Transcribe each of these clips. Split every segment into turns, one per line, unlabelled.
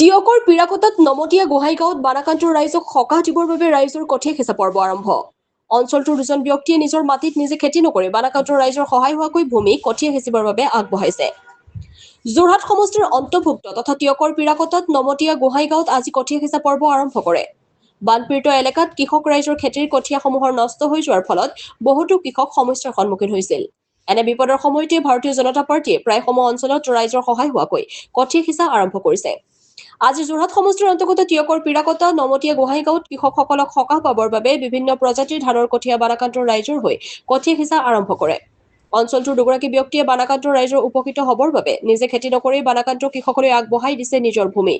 টিয়কৰ পিৰাকতাত নমতীয়া গোহাঁইগাঁৱত বানাকান্তৰ ৰাইজক সকাহ দিবৰ বাবে ৰাইজৰ কঠীয়া সিঁচা পৰ্ব আৰম্ভ। অঞ্চলটোৰ দুজন ব্যক্তিয়ে নিজৰ মাটিত নিজে খেতি নকৰি বানাকান্তৰ ৰাইজৰ সহায় হোৱাকৈ ভূমি কঠীয়া সিঁচিবৰ বাবে আগবঢ়াইছে। যোৰহাট সমষ্টিৰ অন্তৰ্ভুক্ত তথা টিয়কৰ পিৰাকতাত নমতীয়া গোহাঁইগাঁৱত আজি কঠীয়া সিঁচা পৰ্ব আৰম্ভ কৰে। বানপীড়িত এলেকাত কৃষক ৰাইজৰ খেতিৰ কঠীয়াসমূহৰ নষ্ট হৈ যোৱাৰ ফলত বহুতো কৃষক সমস্যাৰ সন্মুখীন হৈছিল। এনে বিপদৰ সময়তে ভাৰতীয় জনতা পাৰ্টীয়ে প্ৰায়সমূহ অঞ্চলত ৰাইজৰ সহায় হোৱাকৈ কঠীয়া সিঁচা আৰম্ভ কৰিছে। আজি যোৰহাট সমষ্টিৰ অন্তৰ্গত টিয়কৰ পিৰাকতা নমতীয়া গোহাঁইগাঁৱত কৃষকসকলক সকাহ পাবৰ বাবে বিভিন্ন প্ৰজাতিৰ ধানৰ কঠীয়া বানাকান্তৰ ৰাইজৰ হৈ কঠীয়া সিঁচা আৰম্ভ কৰে। অঞ্চলটোৰ দুগৰাকী ব্যক্তিয়ে বানাকান্তৰ ৰাইজৰ উপকৃত হ'বৰ বাবে নিজে খেতি নকৰি বানাকান্তৰ কৃষকলৈ আগবঢ়াই দিছে নিজৰ ভূমি।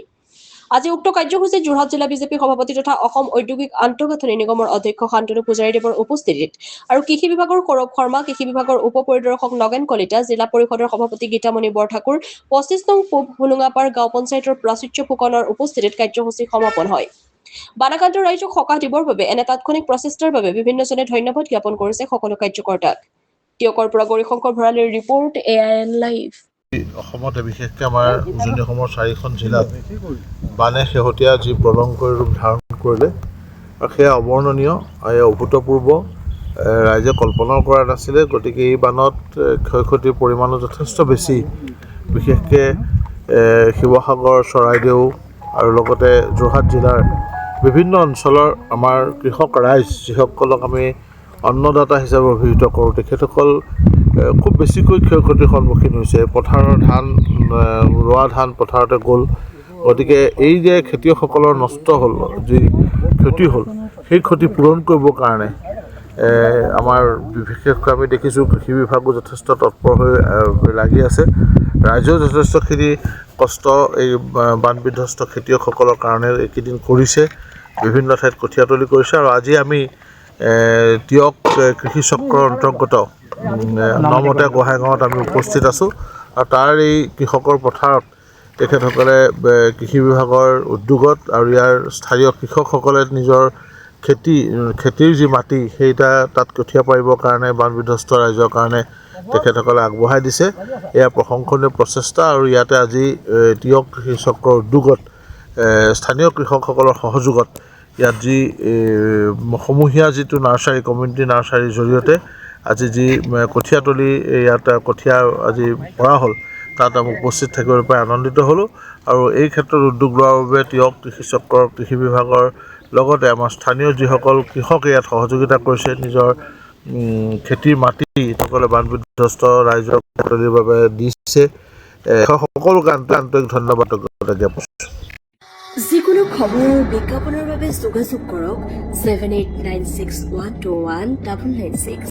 আজি উক্ত কাৰ্যসূচীত যোৰহাট জিলা বিজেপি সভাপতি তথা অসম ঔদ্যোগিক আন্তঃগাঁথনি নিগমৰ অধ্যক্ষ শান্তনু পূজাৰীদেৱৰ উপস্থিতিত আৰু কৃষি বিভাগৰ সৌৰভ শৰ্মা, কৃষি বিভাগৰ উপ পৰিদৰ্শক নগেন কলিতা, জিলা পৰিষদৰ সভাপতি গীতামণি বৰঠাকুৰ, 25 নং পূব হোলোঙাপাৰ গাঁও পঞ্চায়তৰ প্ৰাচুৰ্য ফুকনৰ উপস্থিতিত কাৰ্যসূচী সমাপন হয়। বানাকান্তৰ ৰাইজক সকাহ দিবৰ বাবে এনে তাৎক্ষণিক প্ৰচেষ্টাৰ বাবে বিভিন্নজনে ধন্যবাদ জ্ঞাপন কৰিছে সকলো কাৰ্যকৰ্তাক। টিয়কৰ পৰা গৌৰীশংকৰ ভঁৰালীৰ ৰিপৰ্ট AIN লাইভ।
অসমতে বিশেষকৈ আমাৰ উজনি অসমৰ 4খন জিলাত বানে শেহতীয়া যি প্ৰলয়ংকৰ ৰূপ ধাৰণ কৰিলে আৰু সেয়া অৱৰ্ণনীয়, অভূতপূৰ্ব, ৰাইজে কল্পনাও কৰা নাছিলে। গতিকে এই বানত ক্ষয় ক্ষতিৰ পৰিমাণো যথেষ্ট বেছি, বিশেষকৈ শিৱসাগৰ, চৰাইদেউ আৰু লগতে যোৰহাট জিলাৰ বিভিন্ন অঞ্চলৰ আমাৰ কৃষক ৰাইজ, যিসকলক আমি অন্নদাতা হিচাপে অভিহিত কৰোঁ, তেখেতসকল খুব বেছিকৈ ক্ষয় ক্ষতিৰ সন্মুখীন হৈছে। পথাৰৰ ধান, ৰোৱা ধান পথাৰতে গ'ল। গতিকে এই যে খেতিয়কসকলৰ নষ্ট হ'ল, যি ক্ষতি হ'ল, সেই ক্ষতি পূৰণ কৰিবৰ কাৰণে আমাৰ বিশেষকৈ আমি দেখিছোঁ কৃষি বিভাগো যথেষ্ট তৎপৰ হৈ লাগি আছে। ৰাইজেও যথেষ্টখিনি কষ্ট এই বান বিধ্বস্ত খেতিয়কসকলৰ কাৰণে এইকেইদিন কৰিছে, বিভিন্ন ঠাইত কঠীয়াতলি কৰিছে। আৰু আজি আমি টিয়ক কৃষি চক্ৰৰ অন্তৰ্গত নমতীয়া গোহাঁইগাঁৱত আমি উপস্থিত আছোঁ। আৰু তাৰ এই কৃষকৰ পথাৰত তেখেতসকলে কৃষি বিভাগৰ উদ্যোগত আৰু ইয়াৰ স্থানীয় কৃষকসকলে নিজৰ খেতিৰ যি মাটি সেইটা তাত কঠীয়া পাৰিবৰ কাৰণে বান বিধ্বস্ত ৰাইজৰ কাৰণে তেখেতসকলে আগবঢ়াই দিছে। এয়া প্ৰশংসনীয় প্ৰচেষ্টা। আৰু ইয়াতে আজি টিয়ক কৃষি চক্ৰৰ উদ্যোগত স্থানীয় কৃষকসকলৰ সহযোগত ইয়াত যি সমূহীয়া যিটো নাৰ্চাৰী, কমিউনিটি নাৰ্চাৰীৰ জৰিয়তে আজি যি কঠীয়াতলি ইয়াত কঠীয়া আজি পৰা হ'ল, তাত আমি উপস্থিত থাকিবলৈ পাই আনন্দিত হ'লোঁ। আৰু এই ক্ষেত্ৰত উদ্যোগ লোৱাৰ বাবে টিয়ক কৃষি চক্ৰৰ কৃষি বিভাগৰ লগতে আমাৰ স্থানীয় যিসকল কৃষকে ইয়াত সহযোগিতা কৰিছে, নিজৰ খেতিৰ মাটি সকলে বান বিধ্বস্ত ৰাইজৰ কঠীয়াতলিৰ বাবে দিছে, সকলোকে আন্তৰিক ধন্যবাদ জ্ঞাপন।
যিকোনো খবৰ বিজ্ঞাপনৰ বাবে যোগাযোগ কৰক 7896121996।